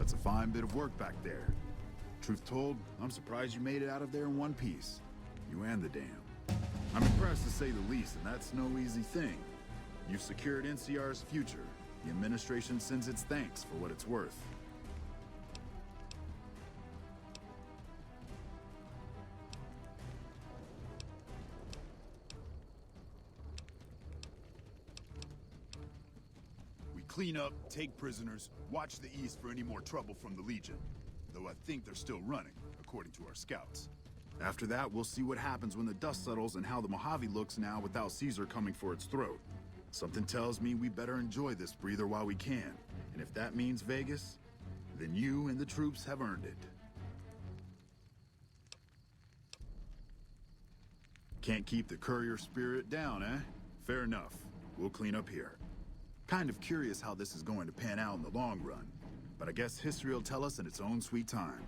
That's a fine bit of work back there. Truth told, I'm surprised you made it out of there in one piece. You and the dam. I'm impressed to say the least, and that's no easy thing. You've secured NCR's future. The administration sends its thanks for what it's worth. We clean up, take prisoners, watch the east for any more trouble from the Legion. Though I think they're still running, according to our scouts. After that, we'll see what happens when the dust settles and how the Mojave looks now without Caesar coming for its throat. Something tells me we better enjoy this breather while we can. And if that means Vegas, then you and the troops have earned it. Can't keep the courier spirit down, eh? Fair enough. We'll clean up here. Kind of curious how this is going to pan out in the long run. But I guess history will tell us in its own sweet time.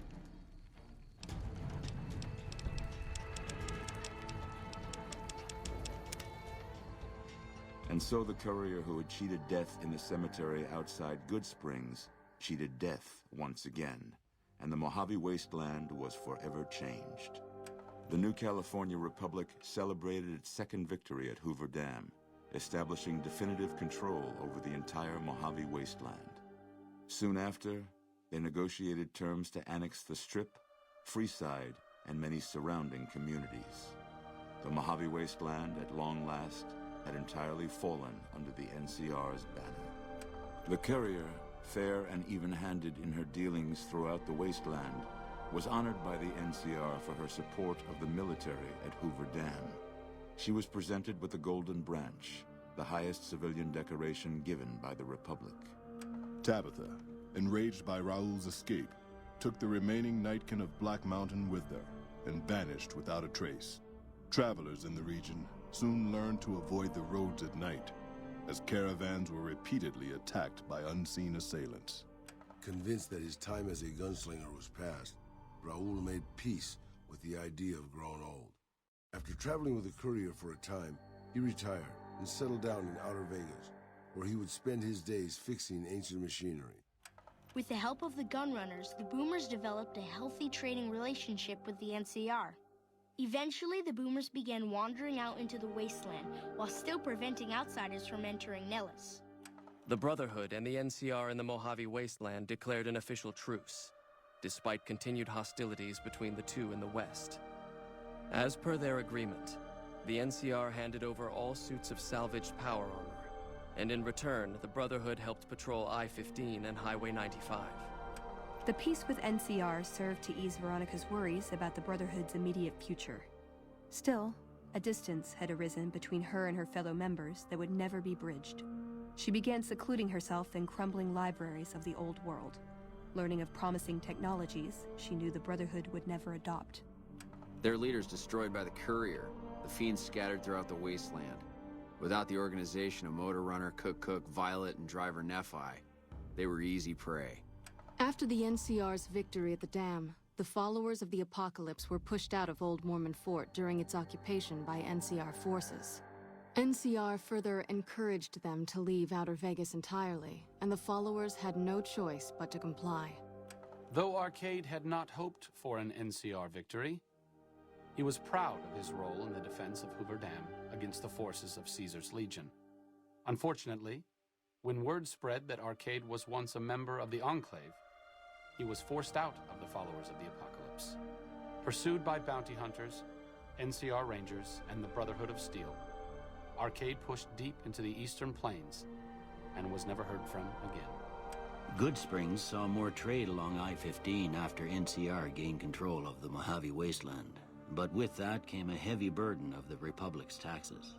And so the courier who had cheated death in the cemetery outside Good Springs cheated death once again, and the Mojave Wasteland was forever changed. The new California Republic celebrated its second victory at Hoover Dam, establishing definitive control over the entire Mojave Wasteland. Soon after, they negotiated terms to annex the Strip, Freeside, and many surrounding communities. The Mojave Wasteland, at long last, had entirely fallen under the NCR's banner. The courier, fair and even-handed in her dealings throughout the wasteland, was honored by the NCR for her support of the military at Hoover Dam. She was presented with the Golden Branch, the highest civilian decoration given by the Republic. Tabitha, enraged by Raoul's escape, took the remaining Nightkin of Black Mountain with her and vanished without a trace. Travelers in the region soon learned to avoid the roads at night, as caravans were repeatedly attacked by unseen assailants. Convinced that his time as a gunslinger was past, Raoul made peace with the idea of growing old. After traveling with the courier for a time, he retired and settled down in outer Vegas, where he would spend his days fixing ancient machinery. With the help of the gunrunners, the Boomers developed a healthy trading relationship with the NCR. Eventually, the Boomers began wandering out into the wasteland, while still preventing outsiders from entering Nellis. The Brotherhood and the NCR in the Mojave Wasteland declared an official truce, despite continued hostilities between the two in the west. As per their agreement, the NCR handed over all suits of salvaged power armor, and in return, the Brotherhood helped patrol I-15 and Highway 95. The peace with NCR served to ease Veronica's worries about the Brotherhood's immediate future. Still, a distance had arisen between her and her fellow members that would never be bridged. She began secluding herself in crumbling libraries of the old world, learning of promising technologies she knew the Brotherhood would never adopt. Their leaders destroyed by the courier, the fiends scattered throughout the wasteland. Without the organization of Motor Runner, Cook, Violet, and Driver Nephi, they were easy prey. After the NCR's victory at the dam, the followers of the Apocalypse were pushed out of Old Mormon Fort during its occupation by NCR forces. NCR further encouraged them to leave Outer Vegas entirely, and the followers had no choice but to comply. Though Arcade had not hoped for an NCR victory, he was proud of his role in the defense of Hoover Dam against the forces of Caesar's Legion. Unfortunately, when word spread that Arcade was once a member of the Enclave, he was forced out of the followers of the Apocalypse. Pursued by bounty hunters, NCR Rangers, and the Brotherhood of Steel, Arcade pushed deep into the eastern plains and was never heard from again. Good Springs saw more trade along I-15 after NCR gained control of the Mojave Wasteland. But with that came a heavy burden of the Republic's taxes.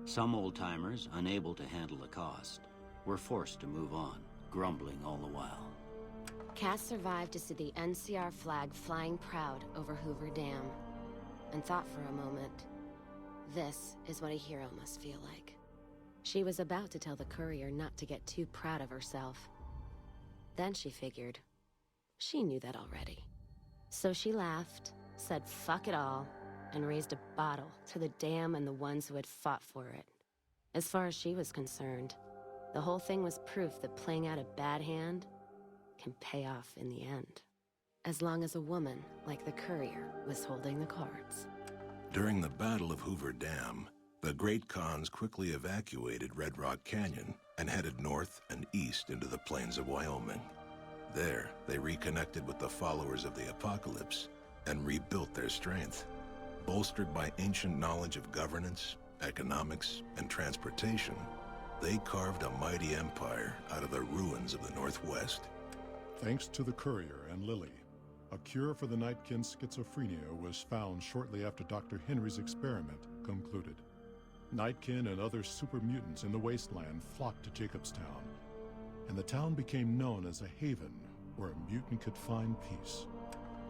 Some old-timers, unable to handle the cost, were forced to move on, grumbling all the while. Cass survived to see the NCR flag flying proud over Hoover Dam, and thought for a moment, this is what a hero must feel like. She was about to tell the courier not to get too proud of herself. Then she figured, she knew that already. So she laughed, said fuck it all, and raised a bottle to the dam and the ones who had fought for it. As far as she was concerned, the whole thing was proof that playing out a bad hand can pay off in the end. As long as a woman, like the courier, was holding the cards. During the Battle of Hoover Dam, the Great Khans quickly evacuated Red Rock Canyon and headed north and east into the plains of Wyoming. There, they reconnected with the followers of the Apocalypse and rebuilt their strength. Bolstered by ancient knowledge of governance, economics, and transportation, they carved a mighty empire out of the ruins of the Northwest. Thanks to the courier and Lily, a cure for the Nightkin's schizophrenia was found shortly after Dr. Henry's experiment concluded. Nightkin and other super mutants in the wasteland flocked to Jacobstown, and the town became known as a haven where a mutant could find peace.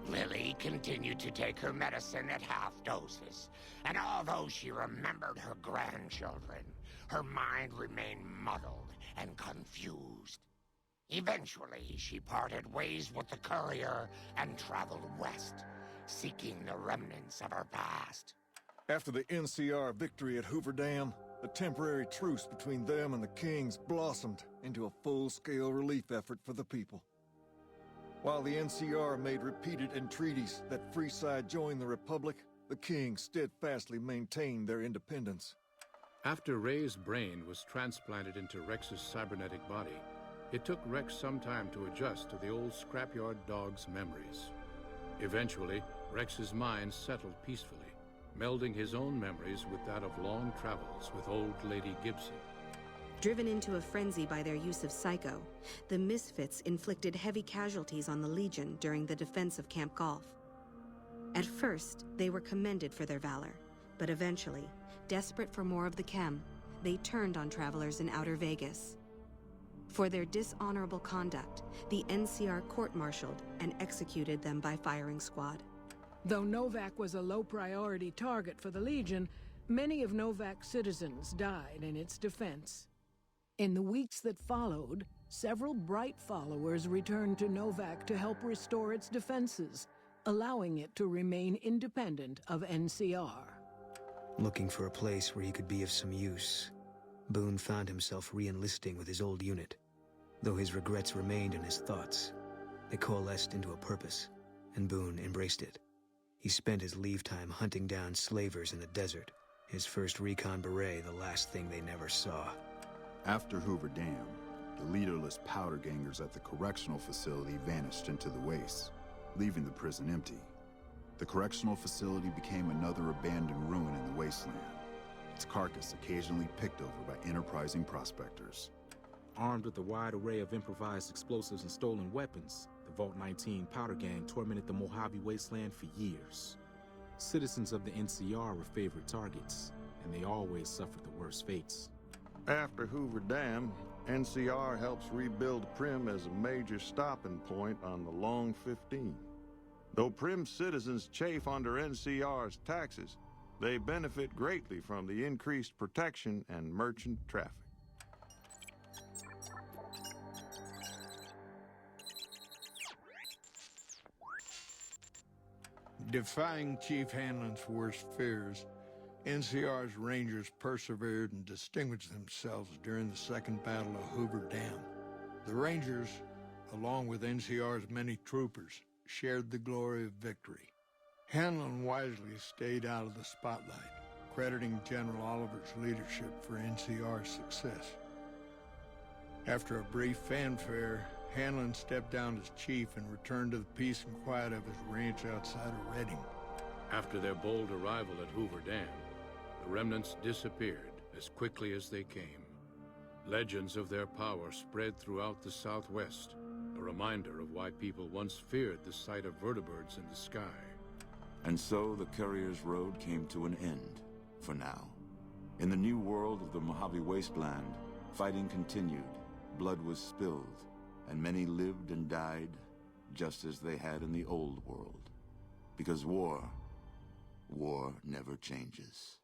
Lily continued to take her medicine at half doses, and although she remembered her grandchildren, her mind remained muddled and confused. Eventually, she parted ways with the courier and traveled west, seeking the remnants of her past. After the NCR victory at Hoover Dam, a temporary truce between them and the Kings blossomed into a full-scale relief effort for the people. While the NCR made repeated entreaties that Freeside join the Republic, the Kings steadfastly maintained their independence. After Ray's brain was transplanted into Rex's cybernetic body, it took Rex some time to adjust to the old scrapyard dog's memories. Eventually, Rex's mind settled peacefully, melding his own memories with that of long travels with old Lady Gibson. Driven into a frenzy by their use of Psycho, the Misfits inflicted heavy casualties on the Legion during the defense of Camp Golf. At first, they were commended for their valor, but eventually, desperate for more of the chem, they turned on travelers in Outer Vegas. For their dishonorable conduct, the NCR court-martialed and executed them by firing squad. Though Novak was a low-priority target for the Legion, many of Novak's citizens died in its defense. In the weeks that followed, several bright followers returned to Novak to help restore its defenses, allowing it to remain independent of NCR. Looking for a place where he could be of some use, Boone found himself re-enlisting with his old unit. Though his regrets remained in his thoughts, they coalesced into a purpose, and Boone embraced it. He spent his leave time hunting down slavers in the desert, his first recon beret the last thing they never saw. After Hoover Dam, the leaderless powder gangers at the correctional facility vanished into the wastes, leaving the prison empty. The correctional facility became another abandoned ruin in the wasteland, its carcass occasionally picked over by enterprising prospectors. Armed with a wide array of improvised explosives and stolen weapons, the Vault 19 powder gang tormented the Mojave Wasteland for years. Citizens of the NCR were favorite targets, and they always suffered the worst fates. After Hoover Dam, NCR helps rebuild Prim as a major stopping point on the Long 15. Though Prim citizens chafe under NCR's taxes, they benefit greatly from the increased protection and merchant traffic. Defying Chief Hanlon's worst fears, NCR's Rangers persevered and distinguished themselves during the Second Battle of Hoover Dam. The Rangers, along with NCR's many troopers, shared the glory of victory. Hanlon wisely stayed out of the spotlight, crediting General Oliver's leadership for NCR's success. After a brief fanfare, Hanlon stepped down as chief and returned to the peace and quiet of his ranch outside of Redding. After their bold arrival at Hoover Dam, the remnants disappeared as quickly as they came. Legends of their power spread throughout the Southwest, a reminder of why people once feared the sight of vertibirds in the sky. And so the Courier's Road came to an end, for now. In the new world of the Mojave Wasteland, fighting continued, blood was spilled, and many lived and died just as they had in the old world. Because war never changes.